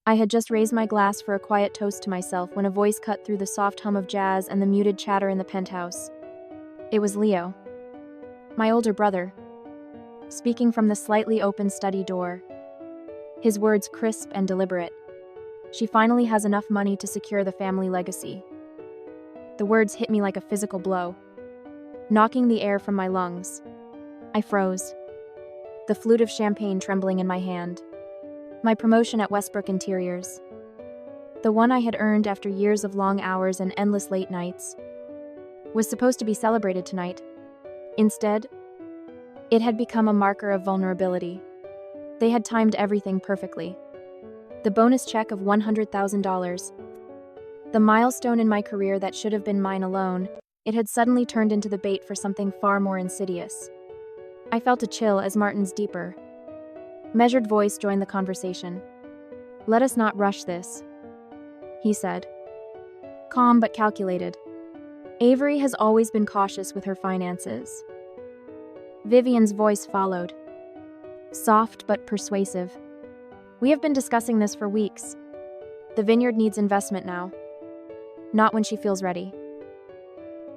I had just raised my glass for a quiet toast to myself when a voice cut through the soft hum of jazz and the muted chatter in the penthouse. It was Leo, my older brother, speaking from the slightly open study door. His words crisp and deliberate. She finally has enough money to secure the family legacy. The words hit me like a physical blow, knocking the air from my lungs. I froze, the flute of champagne trembling in my hand. My promotion at Westbrook Interiors, the one I had earned after years of long hours and endless late nights, was supposed to be celebrated tonight. Instead, it had become a marker of vulnerability. They had timed everything perfectly. The bonus check of $100,000, the milestone in my career that should have been mine alone, it had suddenly turned into the bait for something far more insidious. I felt a chill as Martin's deeper, measured voice joined the conversation. "Let us not rush this," he said. Calm but calculated. Avery has always been cautious with her finances. Vivian's voice followed, soft but persuasive. "We have been discussing this for weeks. The Vineyard needs investment now. Not when she feels ready."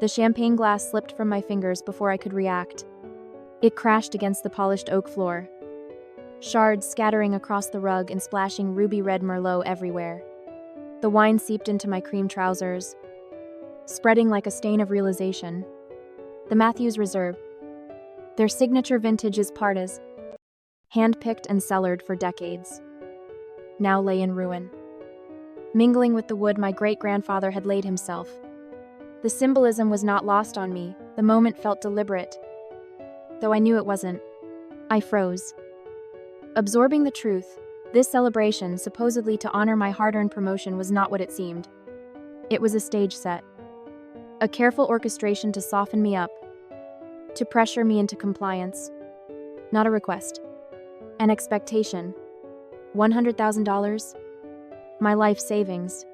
The champagne glass slipped from my fingers before I could react. It crashed against the polished oak floor, shards scattering across the rug and splashing ruby-red Merlot everywhere. The wine seeped into my cream trousers, spreading like a stain of realization. The Matthews Reserve, their signature vintage is Partas, hand-picked and cellared for decades, now lay in ruin, mingling with the wood my great-grandfather had laid himself. The symbolism was not lost on me. The moment felt deliberate, though I knew it wasn't. I froze, absorbing the truth. This celebration, supposedly to honor my hard-earned promotion, was not what it seemed. It was a stage set, a careful orchestration to soften me up, to pressure me into compliance. Not a request, an expectation. $100,000, my life savings,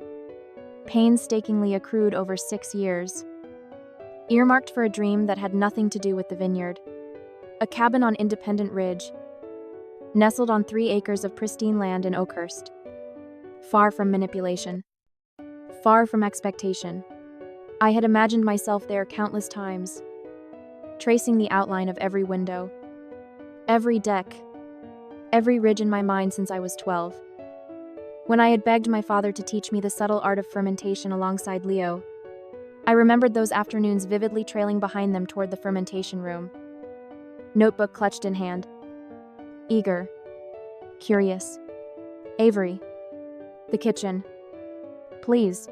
painstakingly accrued over 6 years, earmarked for a dream that had nothing to do with the Vineyard. A cabin on Independent Ridge, nestled on 3 acres of pristine land in Oakhurst. Far from manipulation, far from expectation. I had imagined myself there countless times, tracing the outline of every window, every deck, every ridge in my mind since I was 12. When I had begged my father to teach me the subtle art of fermentation alongside Leo, I remembered those afternoons vividly, trailing behind them toward the fermentation room, notebook clutched in hand. Eager, curious. "Avery." The kitchen. "Please,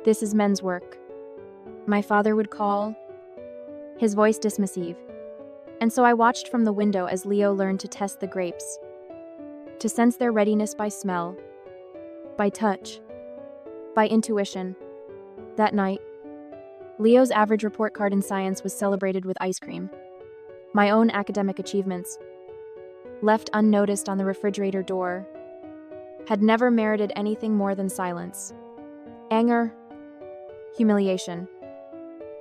this is men's work," my father would call, his voice dismissive. And so I watched from the window as Leo learned to test the grapes, to sense their readiness by smell, by touch, by intuition. That night, Leo's average report card in science was celebrated with ice cream. My own academic achievements, left unnoticed on the refrigerator door, had never merited anything more than silence. Anger, humiliation,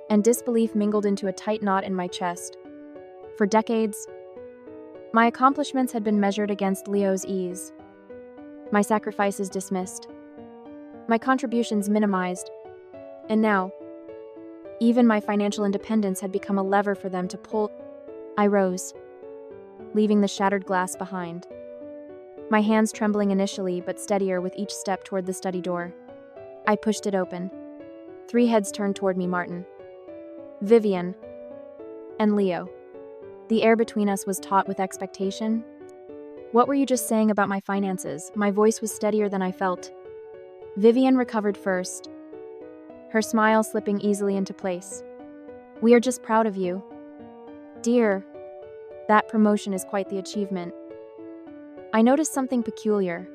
and disbelief mingled into a tight knot in my chest. For decades, my accomplishments had been measured against Leo's ease, my sacrifices dismissed, my contributions minimized, and now, even my financial independence had become a lever for them to pull. I rose, leaving the shattered glass behind, my hands trembling initially but steadier with each step toward the study door. I pushed it open. 3 heads turned toward me: Martin, Vivian, and Leo. The air between us was taut with expectation. "What were you just saying about my finances?" My voice was steadier than I felt. Vivian recovered first, her smile slipping easily into place. "We are just proud of you, dear. That promotion is quite the achievement." I noticed something peculiar.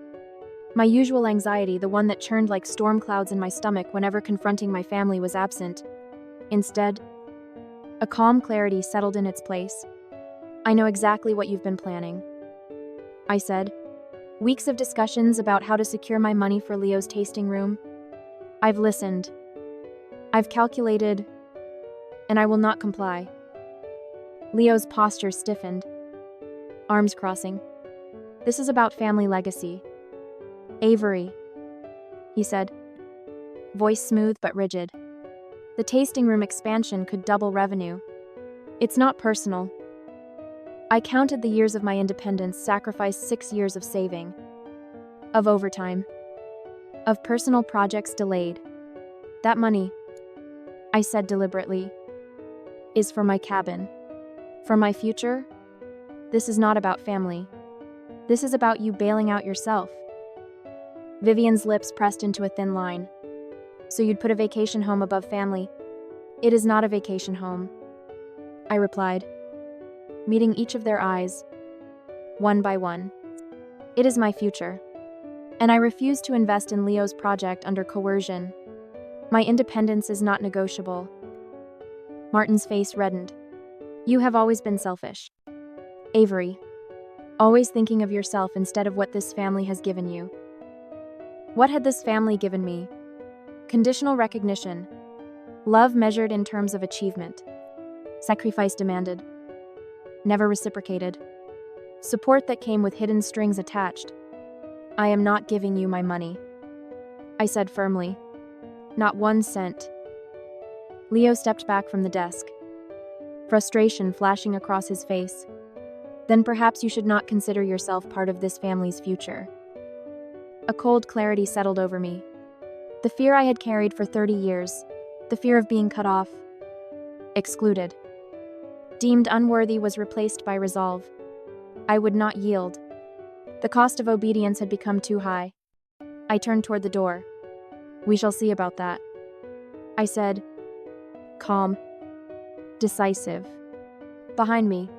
My usual anxiety, the one that churned like storm clouds in my stomach whenever confronting my family, was absent. Instead, a calm clarity settled in its place. "I know exactly what you've been planning," I said. "Weeks of discussions about how to secure my money for Leo's tasting room. I've listened. I've calculated, and I will not comply." Leo's posture stiffened, arms crossing. "This is about family legacy. Avery, he said, voice smooth but rigid. The tasting room expansion could double revenue. It's not personal. I counted the years of my independence, sacrificed 6 years of saving, of overtime, of personal projects delayed. That money, I said deliberately, is for my cabin, for my future. This is not about family. This is about you bailing out yourself. Vivian's lips pressed into a thin line. So you'd put a vacation home above family? It is not a vacation home, I replied, meeting each of their eyes, one by one. It is my future, and I refuse to invest in Leo's project under coercion. My independence is not negotiable. Martin's face reddened. You have always been selfish, Avery, always thinking of yourself instead of what this family has given you. What had this family given me? Conditional recognition, love measured in terms of achievement, sacrifice demanded, never reciprocated, support that came with hidden strings attached. I am not giving you my money, I said firmly. Not 1 cent. Leo stepped back from the desk, frustration flashing across his face. Then perhaps you should not consider yourself part of this family's future. A cold clarity settled over me. The fear I had carried for 30 years, the fear of being cut off, excluded, deemed unworthy, was replaced by resolve. I would not yield. The cost of obedience had become too high. I turned toward the door. We shall see about that, I said, calm, decisive. Behind me,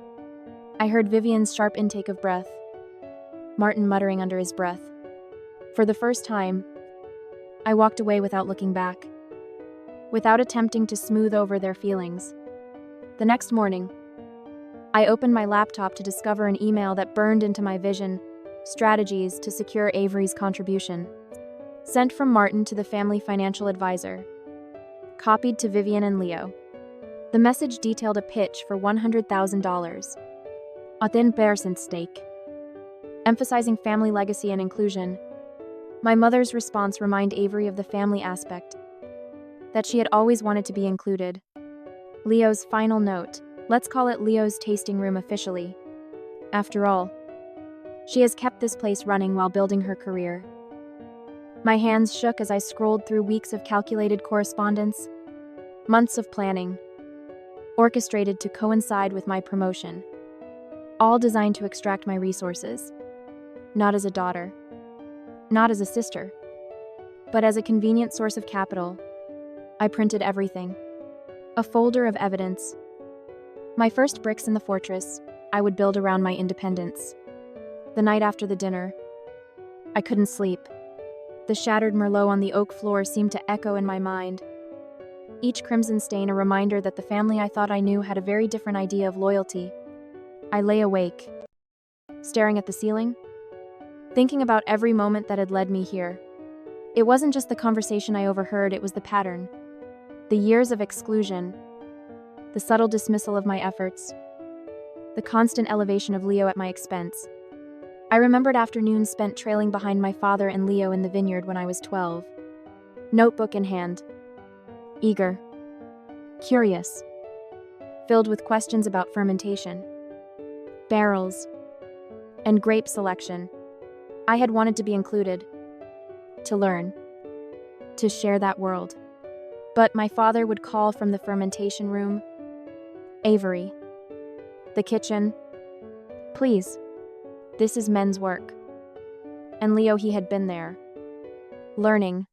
I heard Vivian's sharp intake of breath, Martin muttering under his breath. For the first time, I walked away without looking back, without attempting to smooth over their feelings. The next morning, I opened my laptop to discover an email that burned into my vision: strategies to secure Avery's contribution. Sent from Martin to the family financial advisor. Copied to Vivian and Leo. The message detailed a pitch for $100,000. A 10% stake. Emphasizing family legacy and inclusion. My mother's response reminded Avery of the family aspect, that she had always wanted to be included. Leo's final note. Let's call it Leo's tasting room officially. After all, she has kept this place running while building her career. My hands shook as I scrolled through weeks of calculated correspondence, months of planning, orchestrated to coincide with my promotion, all designed to extract my resources, not as a daughter, not as a sister, but as a convenient source of capital. I printed everything. A folder of evidence. My first bricks in the fortress I would build around my independence. The night after the dinner, I couldn't sleep. The shattered Merlot on the oak floor seemed to echo in my mind. Each crimson stain a reminder that the family I thought I knew had a very different idea of loyalty. I lay awake, staring at the ceiling, thinking about every moment that had led me here. It wasn't just the conversation I overheard, it was the pattern. The years of exclusion, the subtle dismissal of my efforts, the constant elevation of Leo at my expense. I remembered afternoons spent trailing behind my father and Leo in the vineyard when I was 12. Notebook in hand. Eager. Curious. Filled with questions about fermentation, barrels, and grape selection. I had wanted to be included, to learn, to share that world. But my father would call from the fermentation room. Avery. The kitchen. Please. This is men's work. And Leo, he had been there. Learning.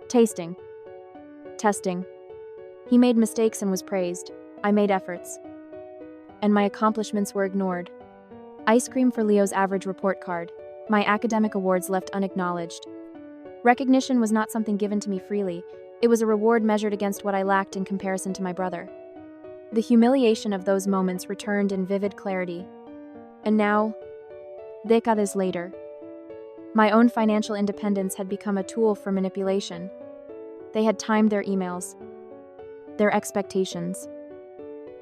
Tasting. Testing. He made mistakes and was praised. I made efforts. And my accomplishments were ignored. Ice cream for Leo's average report card. My academic awards left unacknowledged. Recognition was not something given to me freely. It was a reward measured against what I lacked in comparison to my brother. The humiliation of those moments returned in vivid clarity. And now, décades later, my own financial independence had become a tool for manipulation. They had timed their emails, their expectations,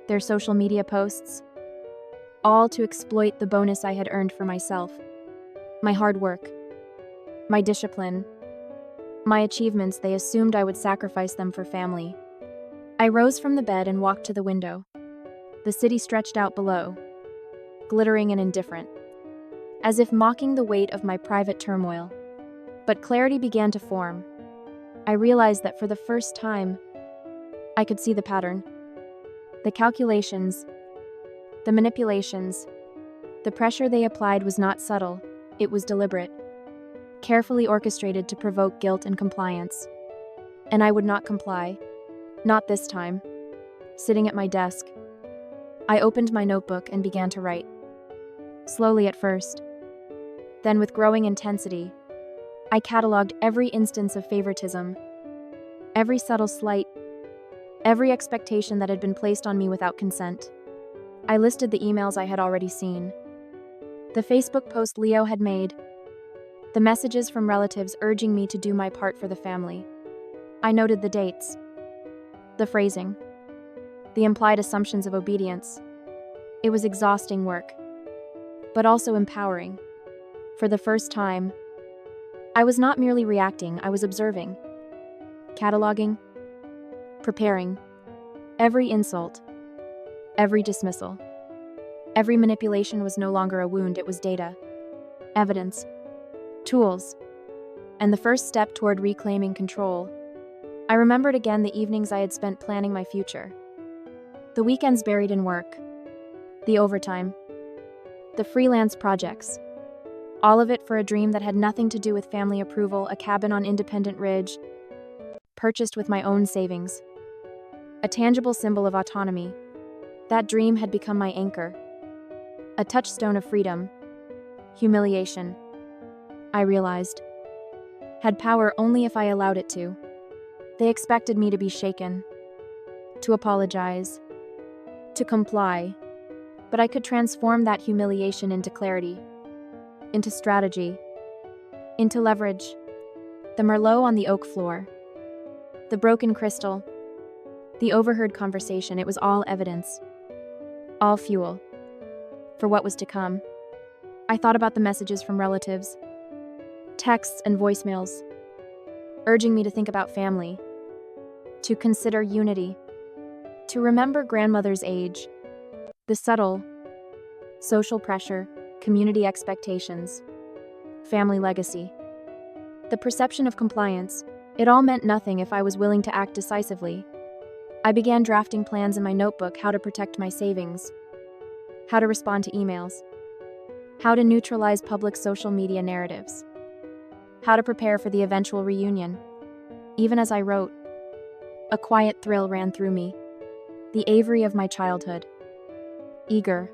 their social media posts, all to exploit the bonus I had earned for myself, my hard work, my discipline, my achievements. They assumed I would sacrifice them for family. I rose from the bed and walked to the window. The city stretched out below, glittering and indifferent, as if mocking the weight of my private turmoil. But clarity began to form. I realized that for the first time, I could see the pattern. The calculations, the manipulations, the pressure they applied was not subtle, it was deliberate, carefully orchestrated to provoke guilt and compliance. And I would not comply. Not this time. Sitting at my desk, I opened my notebook and began to write. Slowly at first. Then with growing intensity, I cataloged every instance of favoritism, every subtle slight, every expectation that had been placed on me without consent. I listed the emails I had already seen, the Facebook post Leo had made, the messages from relatives urging me to do my part for the family. I noted the dates, the phrasing, the implied assumptions of obedience. It was exhausting work, but also empowering. For the first time, I was not merely reacting, I was observing, cataloging, preparing. Every insult, every dismissal, every manipulation was no longer a wound, it was data, evidence, tools, and the first step toward reclaiming control. I remembered again the evenings I had spent planning my future, the weekends buried in work, the overtime, the freelance projects, all of it for a dream that had nothing to do with family approval, a cabin on Independent Ridge, purchased with my own savings. A tangible symbol of autonomy. That dream had become my anchor. A touchstone of freedom. Humiliation, I realized, had power only if I allowed it to. They expected me to be shaken, to apologize, to comply, but I could transform that humiliation into clarity, into strategy, into leverage. The Merlot on the oak floor, the broken crystal, the overheard conversation, it was all evidence, all fuel for what was to come. I thought about the messages from relatives, texts and voicemails, urging me to think about family, to consider unity, to remember grandmother's age, the subtle social pressure, community expectations, family legacy, the perception of compliance. It all meant nothing if I was willing to act decisively. I began drafting plans in my notebook: how to protect my savings, how to respond to emails, how to neutralize public social media narratives, how to prepare for the eventual reunion. Even as I wrote, a quiet thrill ran through me. The Avery of my childhood. Eager,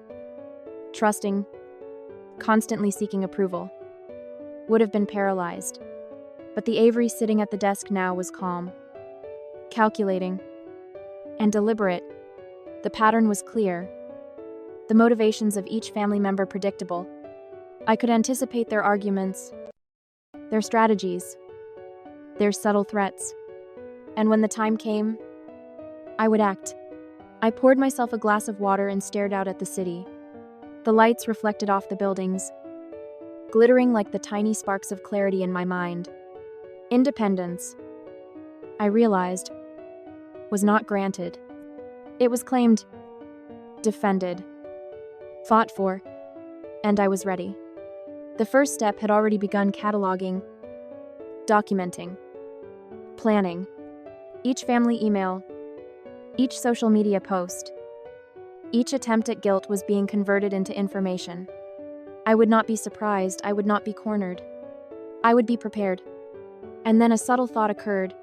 trusting, constantly seeking approval, would have been paralyzed. But the Avery sitting at the desk now was calm, calculating, and deliberate. The pattern was clear, the motivations of each family member predictable. I could anticipate their arguments, their strategies, their subtle threats. And when the time came, I would act. I poured myself a glass of water and stared out at the city. The lights reflected off the buildings, glittering like the tiny sparks of clarity in my mind. Independence, I realized, was not granted. It was claimed, defended, fought for, and I was ready. The first step had already begun: cataloging, documenting, planning. Each family email, each social media post, each attempt at guilt was being converted into information. I would not be surprised, I would not be cornered. I would be prepared. And then a subtle thought occurred,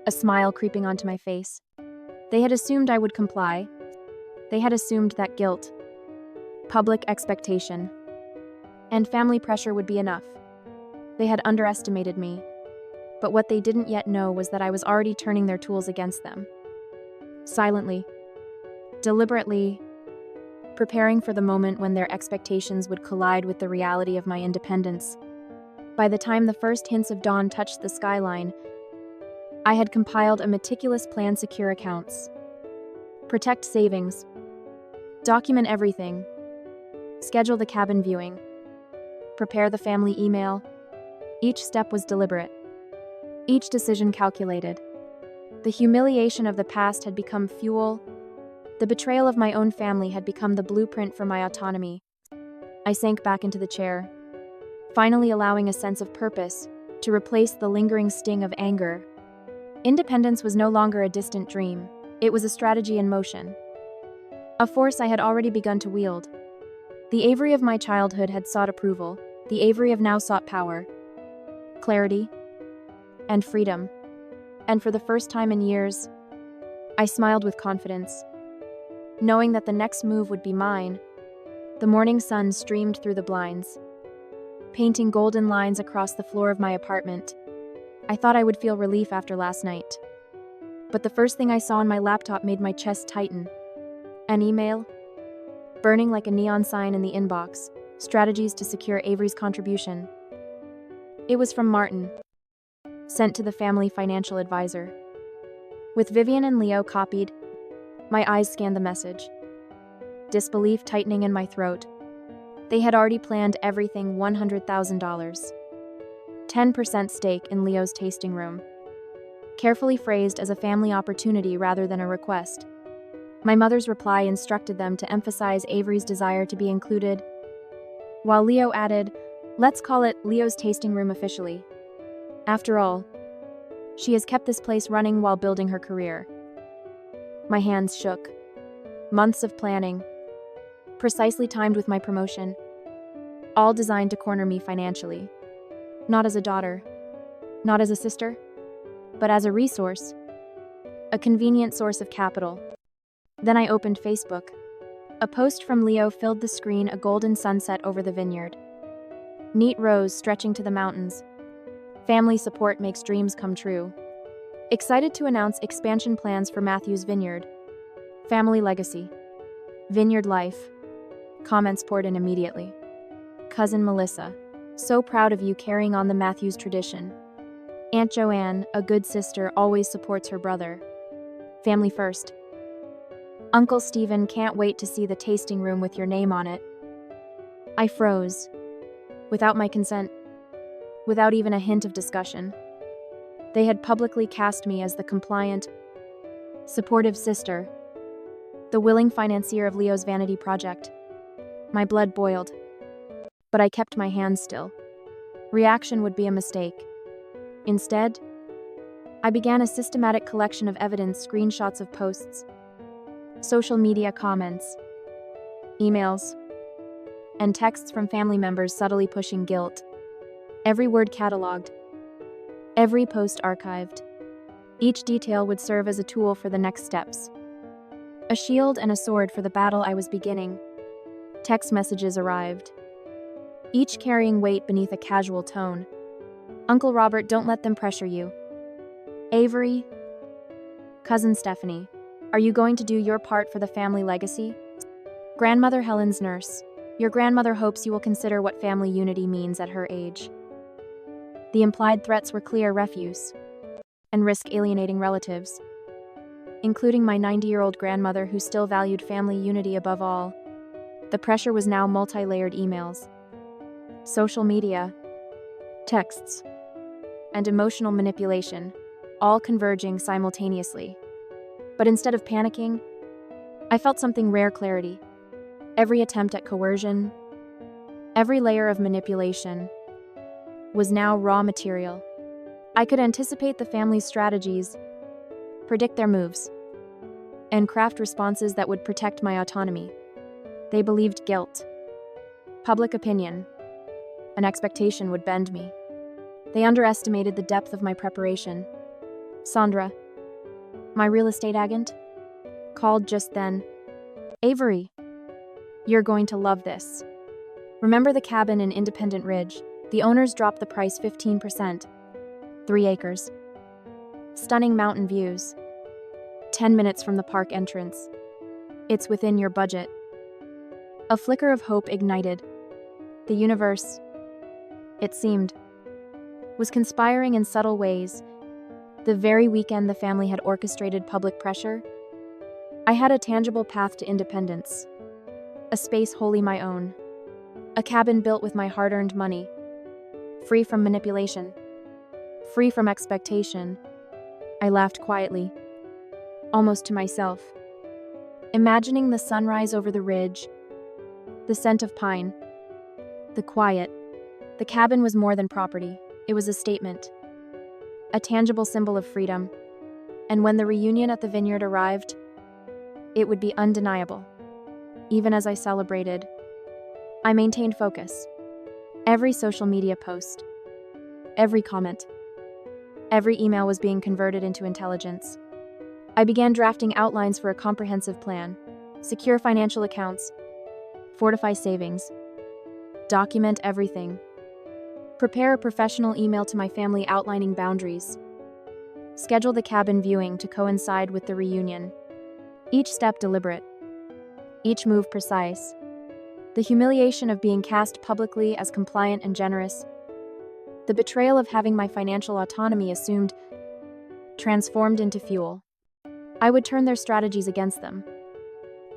a smile creeping onto my face. They had assumed I would comply. They had assumed that guilt, public expectation, and family pressure would be enough. They had underestimated me. But what they didn't yet know was that I was already turning their tools against them. Silently, deliberately, preparing for the moment when their expectations would collide with the reality of my independence. By the time the first hints of dawn touched the skyline, I had compiled a meticulous plan: secure accounts, protect savings, document everything, schedule the cabin viewing, prepare the family email, Each step was deliberate, each decision calculated. The humiliation of the past had become fuel. The betrayal of my own family had become the blueprint for my autonomy. I sank back into the chair, finally allowing a sense of purpose to replace the lingering sting of anger. Independence was no longer a distant dream. It was a strategy in motion, a force I had already begun to wield. The Avery of my childhood had sought approval. The Avery of now sought power, clarity, and freedom. And for the first time in years, I smiled with confidence, knowing that the next move would be mine. The morning sun streamed through the blinds, painting golden lines across the floor of my apartment. I thought I would feel relief after last night. But the first thing I saw on my laptop made my chest tighten. An email, burning like a neon sign in the inbox, strategies to secure Avery's contribution. It was from Martin, sent to the family financial advisor. With Vivian and Leo copied, my eyes scanned the message, disbelief tightening in my throat. They had already planned everything. $100,000. 10% stake in Leo's tasting room, carefully phrased as a family opportunity rather than a request. My mother's reply instructed them to emphasize Avery's desire to be included, while Leo added, "Let's call it Leo's tasting room officially. After all, she has kept this place running while building her career." My hands shook. Months of planning, precisely timed with my promotion, all designed to corner me financially. Not as a daughter, not as a sister, but as a resource, a convenient source of capital. Then I opened Facebook. A post from Leo filled the screen, a golden sunset over the vineyard. Neat rows stretching to the mountains. Family support makes dreams come true. Excited to announce expansion plans for Matthew's Vineyard. Family legacy. Vineyard life. Comments poured in immediately. Cousin Melissa, so proud of you carrying on the Matthews tradition. Aunt Joanne, a good sister, always supports her brother. Family first. Uncle Stephen, can't wait to see the tasting room with your name on it. I froze. Without my consent. Without even a hint of discussion. They had publicly cast me as the compliant, supportive sister, the willing financier of Leo's vanity project. My blood boiled. But I kept my hands still. Reaction would be a mistake. Instead, I began a systematic collection of evidence, screenshots of posts, social media comments, emails, and texts from family members subtly pushing guilt. Every word cataloged, every post archived. Each detail would serve as a tool for the next steps. A shield and a sword for the battle I was beginning. Text messages arrived, each carrying weight beneath a casual tone. Uncle Robert, don't let them pressure you. Avery, Cousin Stephanie, are you going to do your part for the family legacy? Grandmother Helen's nurse, your grandmother hopes you will consider what family unity means at her age. The implied threats were clear: refuse and risk alienating relatives, including my 90-year-old grandmother who still valued family unity above all. The pressure was now multi-layered: emails, social media, texts, and emotional manipulation, all converging simultaneously. But instead of panicking, I felt something rare: clarity. Every attempt at coercion, every layer of manipulation, was now raw material. I could anticipate the family's strategies, predict their moves, and craft responses that would protect my autonomy. They believed guilt, public opinion, an expectation would bend me. They underestimated the depth of my preparation. Sandra, my real estate agent, called just then. Avery, you're going to love this. Remember the cabin in Independent Ridge? The owners dropped the price 15%. 3 acres. Stunning mountain views. 10 minutes from the park entrance. It's within your budget. A flicker of hope ignited. The universe, it seemed, was conspiring in subtle ways. The very weekend the family had orchestrated public pressure, I had a tangible path to independence. A space wholly my own. A cabin built with my hard-earned money. free from manipulation, free from expectation. I laughed quietly, almost to myself, imagining the sunrise over the ridge, the scent of pine, the quiet. The cabin was more than property. It was a statement, a tangible symbol of freedom. And when the reunion at the Vineyard arrived, it would be undeniable. Even as I celebrated, I maintained focus. Every social media post, every comment, every email was being converted into intelligence. I began drafting outlines for a comprehensive plan: secure financial accounts, fortify savings, document everything, prepare a professional email to my family outlining boundaries, schedule the cabin viewing to coincide with the reunion. Each step deliberate, each move precise. The humiliation of being cast publicly as compliant and generous, the betrayal of having my financial autonomy assumed, transformed into fuel. I would turn their strategies against them,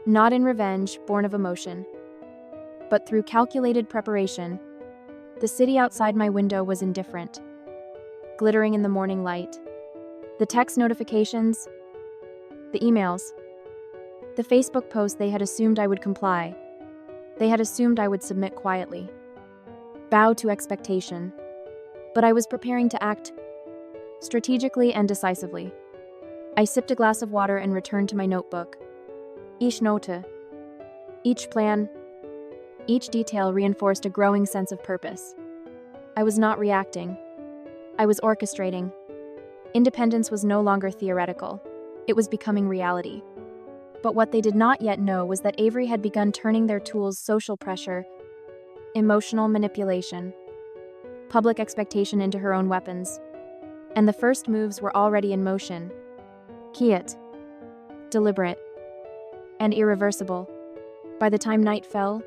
not in revenge born of emotion, but through calculated preparation. The city outside my window was indifferent, glittering in the morning light. The text notifications, the emails, the Facebook posts, they had assumed I would comply. They had assumed I would submit quietly, bow to expectation. But I was preparing to act strategically and decisively. I sipped a glass of water and returned to my notebook. Each note, each plan, each detail reinforced a growing sense of purpose. I was not reacting. I was orchestrating. Independence was no longer theoretical. It was becoming reality. But what they did not yet know was that Avery had begun turning their tools: social pressure, emotional manipulation, public expectation into her own weapons. And the first moves were already in motion. Quiet, deliberate, and irreversible. By the time night fell,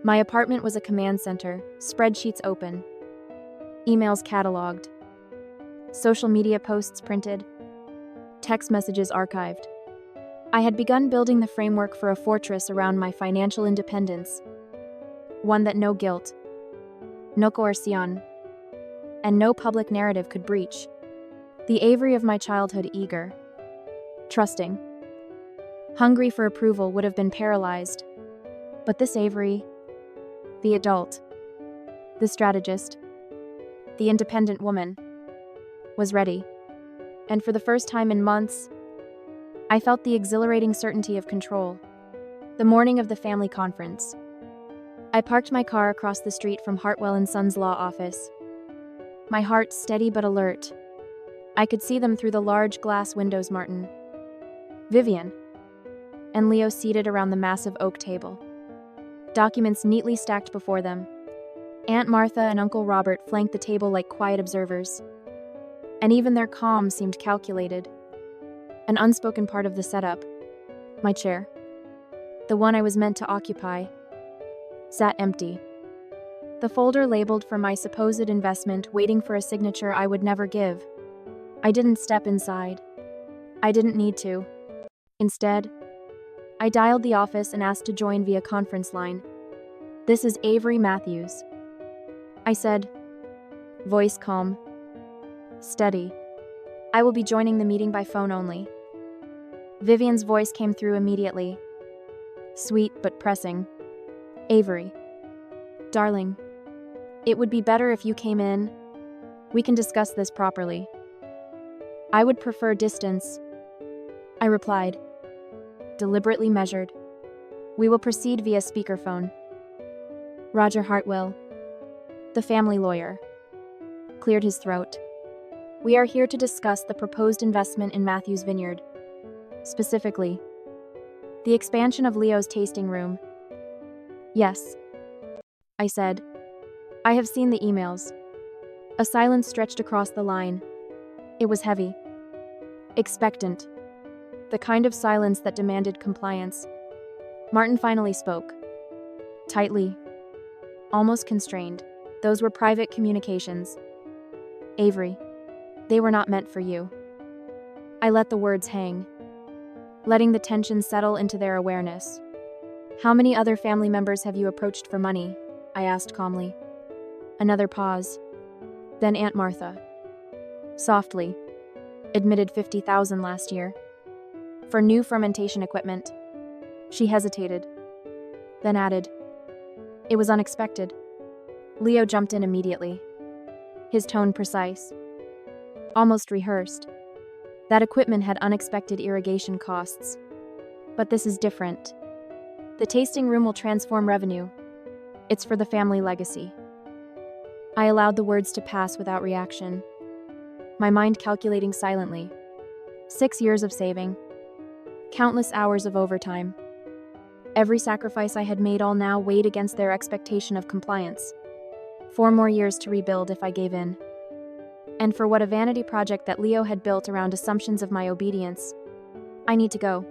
my apartment was a command center, spreadsheets open, emails cataloged, social media posts printed, text messages archived. I had begun building the framework for a fortress around my financial independence, one that no guilt, no coercion, and no public narrative could breach. The Avery of my childhood, eager, trusting, hungry for approval, would have been paralyzed. But this Avery, the adult, the strategist, the independent woman, was ready. And for the first time in months, I felt the exhilarating certainty of control. The morning of the family conference, I parked my car across the street from Hartwell & Sons' law office. My heart steady but alert. I could see them through the large glass windows: Martin, Vivian, and Leo seated around the massive oak table, documents neatly stacked before them. Aunt Martha and Uncle Robert flanked the table like quiet observers, and even their calm seemed calculated. An unspoken part of the setup, my chair, the one I was meant to occupy, sat empty. The folder labeled for my supposed investment, waiting for a signature I would never give. I didn't step inside. I didn't need to. Instead, I dialed the office and asked to join via conference line. "This is Avery Matthews," I said, voice calm, steady. "I will be joining the meeting by phone only." Vivian's voice came through immediately, sweet but pressing. "Avery, darling, it would be better if you came in. We can discuss this properly." "I would prefer distance," I replied, deliberately measured. "We will proceed via speakerphone." Roger Hartwell, the family lawyer, cleared his throat. "We are here to discuss the proposed investment in Matthews Vineyard. Specifically, the expansion of Leo's tasting room." "Yes," I said. "I have seen the emails." A silence stretched across the line. It was heavy, expectant, the kind of silence that demanded compliance. Martin finally spoke, tightly, almost constrained. "Those were private communications, Avery. They were not meant for you." I let the words hang, letting the tension settle into their awareness. "How many other family members have you approached for money?" I asked calmly. Another pause. Then Aunt Martha, softly, admitted 50,000 last year. For new fermentation equipment. She hesitated, then added, "It was unexpected." Leo jumped in immediately, his tone precise, almost rehearsed. That equipment had unexpected irrigation costs. But this is different. The tasting room will transform revenue. It's for the family legacy. I allowed the words to pass without reaction, my mind calculating silently. 6 years of saving, countless hours of overtime. Every sacrifice I had made all now weighed against their expectation of compliance. 4 more years to rebuild if I gave in. And for what a vanity project that Leo had built around assumptions of my obedience. "I need to go,"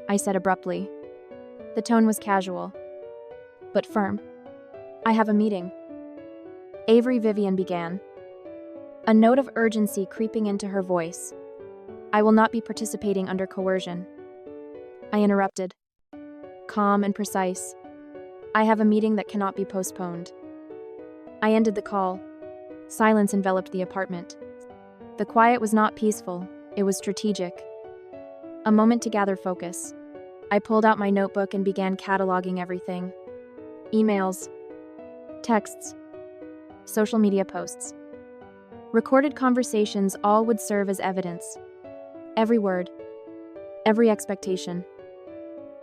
I said abruptly. The tone was casual, but firm. "I have a meeting." Avery Vivian began, a note of urgency creeping into her voice. "I will not be participating under coercion." I interrupted, calm and precise. "I have a meeting that cannot be postponed." I ended the call. Silence enveloped the apartment. The quiet was not peaceful, it was strategic. A moment to gather focus. I pulled out my notebook and began cataloging everything. Emails, texts, social media posts. Recorded conversations all would serve as evidence. Every word, every expectation,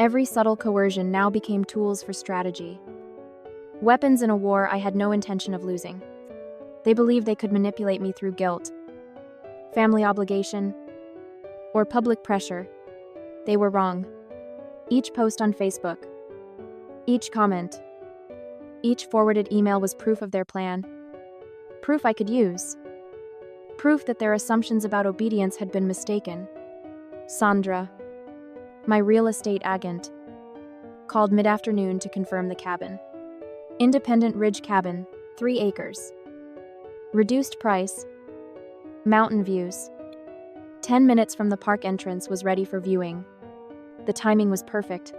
every subtle coercion now became tools for strategy. Weapons in a war I had no intention of losing. They believed they could manipulate me through guilt, family obligation, or public pressure. They were wrong. Each post on Facebook, each comment, each forwarded email was proof of their plan. Proof I could use. Proof that their assumptions about obedience had been mistaken. Sandra, my real estate agent, called mid-afternoon to confirm the cabin. Independent ridge cabin, 3 acres. Reduced price. Mountain views. 10 minutes from the park entrance was ready for viewing. The timing was perfect.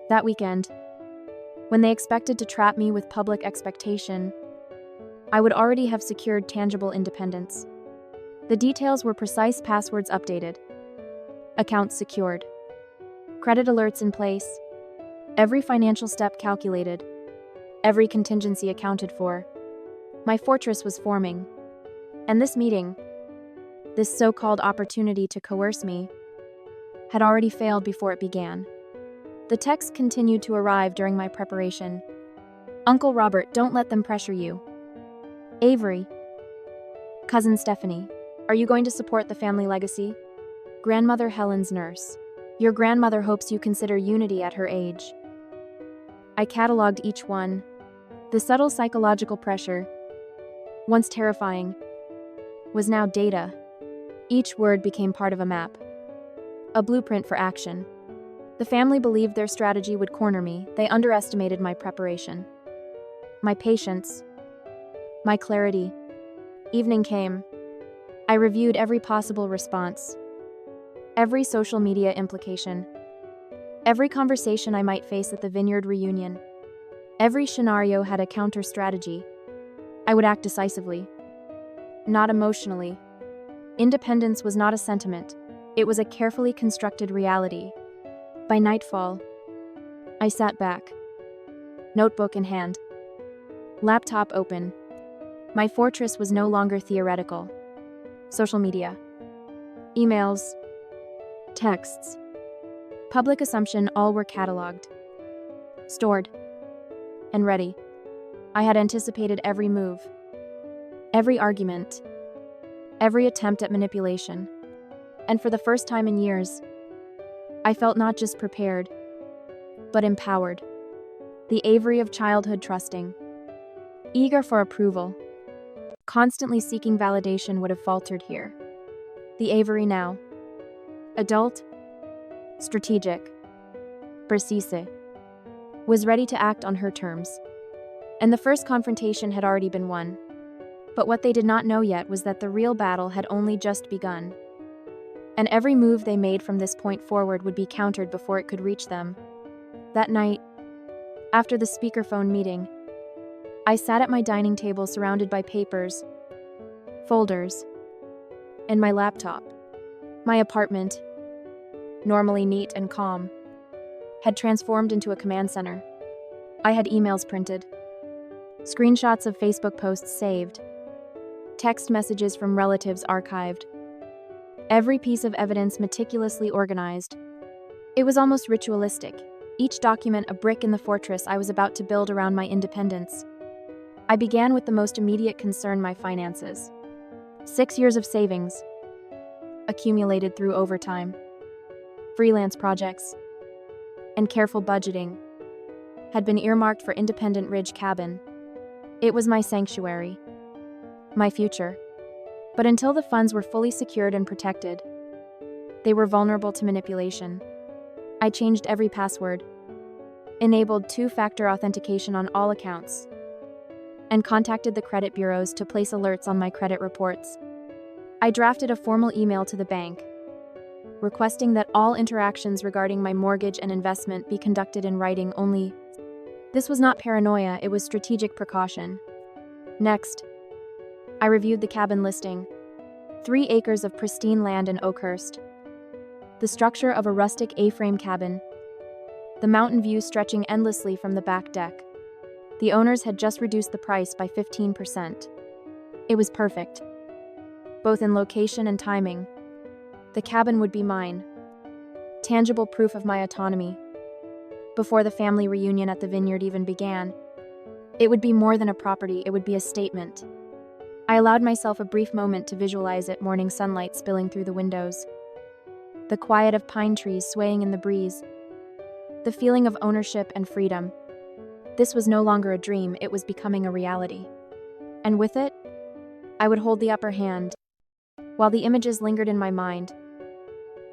That weekend, when they expected to trap me with public expectation, I would already have secured tangible independence. The details were precise, passwords updated, accounts secured, credit alerts in place, every financial step calculated, every contingency accounted for. My fortress was forming. And this meeting, this so-called opportunity to coerce me, had already failed before it began. The texts continued to arrive during my preparation. "Uncle Robert, don't let them pressure you." Avery. "Cousin Stephanie, are you going to support the family legacy?" Grandmother Helen's nurse. "Your grandmother hopes you consider unity at her age." I cataloged each one. The subtle psychological pressure, once terrifying, was now data. Each word became part of a map, a blueprint for action. The family believed their strategy would corner me. They underestimated my preparation, my patience, my clarity. Evening came. I reviewed every possible response, every social media implication, every conversation I might face at the Vineyard reunion. Every scenario had a counter strategy. I would act decisively, not emotionally. Independence was not a sentiment. It was a carefully constructed reality. By nightfall, I sat back, notebook in hand, laptop open. My fortress was no longer theoretical. Social media, emails, texts, public assumption, all were cataloged, stored, and ready. I had anticipated every move, every argument, every attempt at manipulation. And for the first time in years, I felt not just prepared, but empowered. The Avery of childhood, trusting, eager for approval, constantly seeking validation, would have faltered here. The Avery now, adult, strategic, precise, was ready to act on her terms. And the first confrontation had already been won. But what they did not know yet was that the real battle had only just begun. And every move they made from this point forward would be countered before it could reach them. That night, after the speakerphone meeting, I sat at my dining table surrounded by papers, folders, and my laptop. My apartment, normally neat and calm, had transformed into a command center. I had emails printed, screenshots of Facebook posts saved, text messages from relatives archived, every piece of evidence meticulously organized. It was almost ritualistic, each document a brick in the fortress I was about to build around my independence. I began with the most immediate concern: my finances. 6 years of savings, accumulated through overtime, freelance projects, and careful budgeting, had been earmarked for Independent Ridge Cabin. It was my sanctuary, my future. But until the funds were fully secured and protected, they were vulnerable to manipulation. I changed every password, enabled two-factor authentication on all accounts, and contacted the credit bureaus to place alerts on my credit reports. I drafted a formal email to the bank, requesting that all interactions regarding my mortgage and investment be conducted in writing only. This was not paranoia, it was strategic precaution. Next, I reviewed the cabin listing: 3 acres of pristine land in Oakhurst, the structure of a rustic A-frame cabin, the mountain view stretching endlessly from the back deck. The owners had just reduced the price by 15%. It was perfect, both in location and timing. The cabin would be mine, tangible proof of my autonomy. Before the family reunion at the Vineyard even began, it would be more than a property, it would be a statement. I allowed myself a brief moment to visualize it: morning sunlight spilling through the windows, the quiet of pine trees swaying in the breeze, the feeling of ownership and freedom. This was no longer a dream, it was becoming a reality. And with it, I would hold the upper hand. While the images lingered in my mind,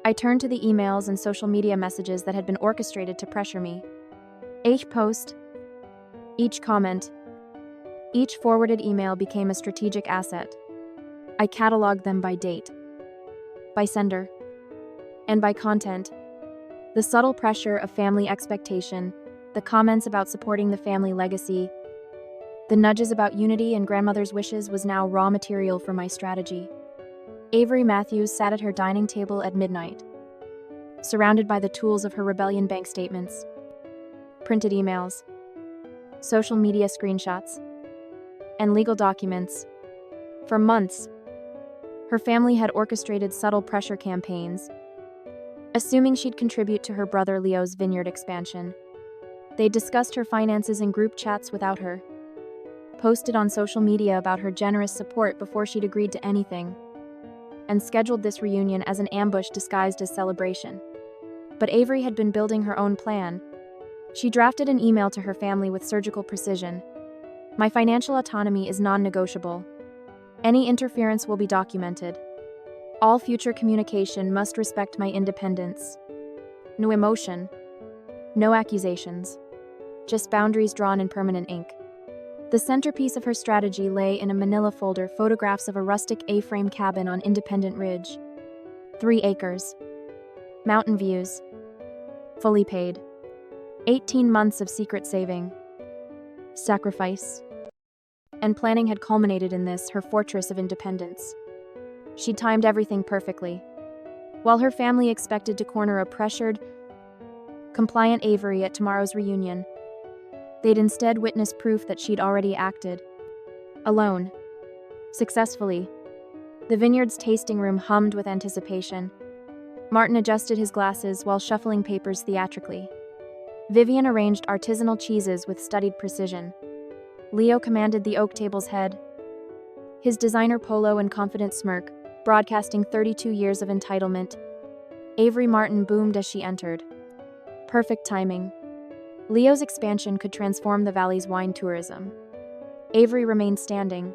I turned to the emails and social media messages that had been orchestrated to pressure me. Each post, each comment, each forwarded email became a strategic asset. I cataloged them by date, by sender, and by content. The subtle pressure of family expectation, the comments about supporting the family legacy, the nudges about unity and grandmother's wishes was now raw material for my strategy. Avery Matthews sat at her dining table at midnight, surrounded by the tools of her rebellion: bank statements, printed emails, social media screenshots, and legal documents. For months, her family had orchestrated subtle pressure campaigns, assuming she'd contribute to her brother Leo's vineyard expansion. They discussed her finances in group chats without her, posted on social media about her generous support before she'd agreed to anything, and scheduled this reunion as an ambush disguised as celebration. But Avery had been building her own plan. She drafted an email to her family with surgical precision: my financial autonomy is non-negotiable. Any interference will be documented. All future communication must respect my independence. No emotion, no accusations, just boundaries drawn in permanent ink. The centerpiece of her strategy lay in a manila folder: photographs of a rustic A-frame cabin on Independent Ridge. 3 acres. Mountain views. Fully paid. 18 months of secret saving, sacrifice, and planning had culminated in this, her fortress of independence. She'd timed everything perfectly. While her family expected to corner a pressured, compliant Avery at tomorrow's reunion, they'd instead witness proof that she'd already acted. Alone. Successfully. The Vineyard's tasting room hummed with anticipation. Martin adjusted his glasses while shuffling papers theatrically. Vivian arranged artisanal cheeses with studied precision. Leo commanded the oak table's head, his designer polo and confident smirk, broadcasting 32 years of entitlement. Avery Martin boomed as she entered. Perfect timing. Leo's expansion could transform the valley's wine tourism. Avery remained standing,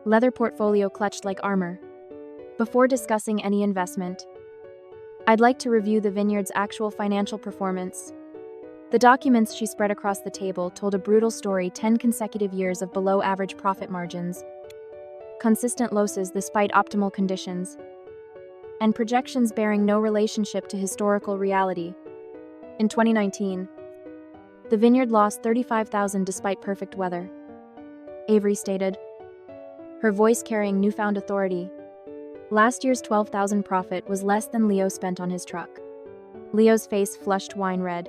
leather portfolio clutched like armor. Before discussing any investment, I'd like to review the Vineyard's actual financial performance. The documents she spread across the table told a brutal story: 10 consecutive years of below-average profit margins, consistent losses despite optimal conditions, and projections bearing no relationship to historical reality. In 2019, the Vineyard lost $35,000 despite perfect weather. Avery stated, her voice carrying newfound authority. Last year's $12,000 profit was less than Leo spent on his truck. Leo's face flushed wine red.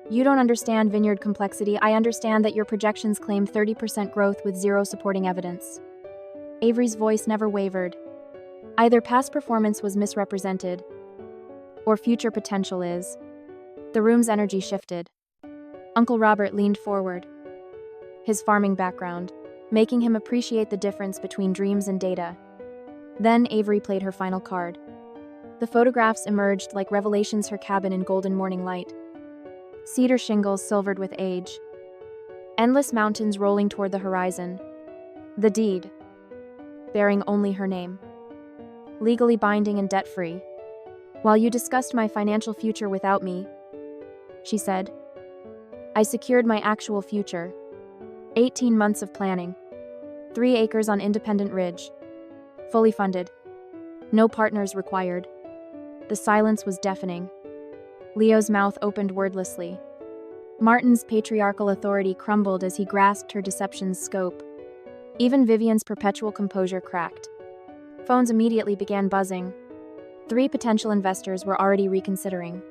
You don't understand Vineyard complexity. I understand that your projections claim 30% growth with zero supporting evidence. Avery's voice never wavered. Either past performance was misrepresented, or future potential is. The room's energy shifted. Uncle Robert leaned forward, his farming background making him appreciate the difference between dreams and data. Then Avery played her final card. The photographs emerged like revelations, her cabin in golden morning light. Cedar shingles silvered with age. Endless mountains rolling toward the horizon. The deed, bearing only her name. Legally binding and debt-free. While you discussed my financial future without me, she said, I secured my actual future. 18 months of planning. 3 acres on Independent Ridge. Fully funded. No partners required. The silence was deafening. Leo's mouth opened wordlessly. Martin's patriarchal authority crumbled as he grasped her deception's scope. Even Vivian's perpetual composure cracked. Phones immediately began buzzing. 3 potential investors were already reconsidering,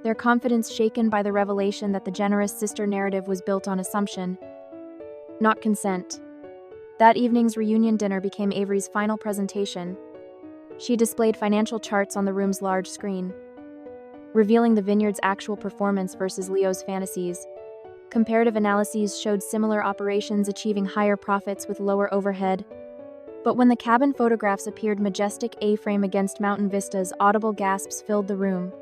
their confidence shaken by the revelation that the generous sister narrative was built on assumption, not consent. That evening's reunion dinner became Avery's final presentation. She displayed financial charts on the room's large screen, revealing the Vineyard's actual performance versus Leo's fantasies. Comparative analyses showed similar operations achieving higher profits with lower overhead. But when the cabin photographs appeared majestic A-frame against mountain vistas, audible gasps filled the room.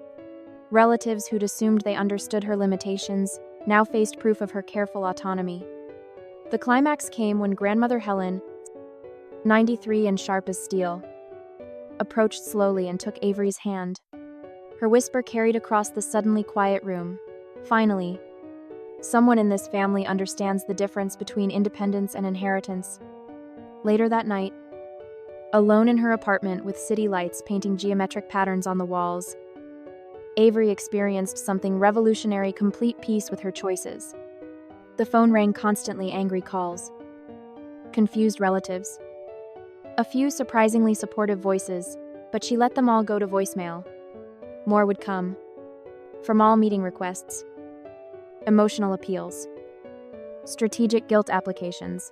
Relatives who'd assumed they understood her limitations now faced proof of her careful autonomy. The climax came when grandmother Helen, 93 and sharp as steel, approached slowly and took Avery's hand. Her whisper carried across the suddenly quiet room. Finally, someone in this family understands the difference between independence and inheritance. Later that night, alone in her apartment with city lights painting geometric patterns on the walls, Avery experienced something revolutionary: complete peace with her choices. The phone rang constantly, angry calls, confused relatives, a few surprisingly supportive voices, but she let them all go to voicemail. More would come. From all meeting requests, emotional appeals, strategic guilt applications.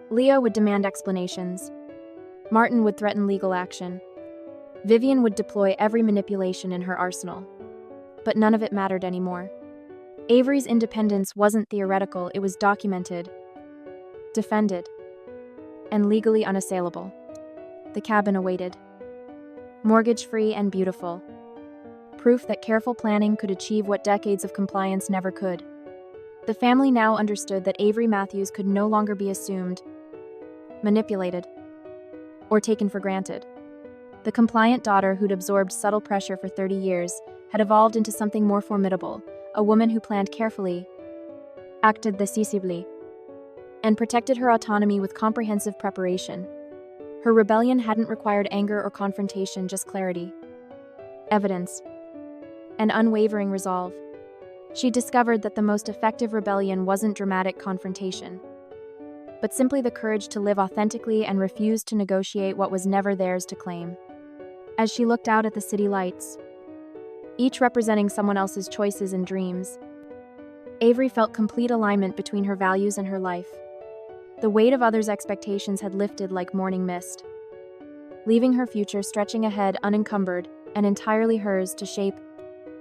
Leo would demand explanations. Martin would threaten legal action. Vivian would deploy every manipulation in her arsenal. But none of it mattered anymore. Avery's independence wasn't theoretical, it was documented, defended, and legally unassailable. The cabin awaited. Mortgage-free and beautiful. Proof that careful planning could achieve what decades of compliance never could. The family now understood that Avery Matthews could no longer be assumed, manipulated, or taken for granted. The compliant daughter who'd absorbed subtle pressure for 30 years had evolved into something more formidable, a woman who planned carefully, acted decisively, and protected her autonomy with comprehensive preparation. Her rebellion hadn't required anger or confrontation, just clarity, evidence, and unwavering resolve. She discovered that the most effective rebellion wasn't dramatic confrontation, but simply the courage to live authentically and refuse to negotiate what was never theirs to claim. As she looked out at the city lights, each representing someone else's choices and dreams, Avery felt complete alignment between her values and her life. The weight of others' expectations had lifted like morning mist, leaving her future stretching ahead unencumbered and entirely hers to shape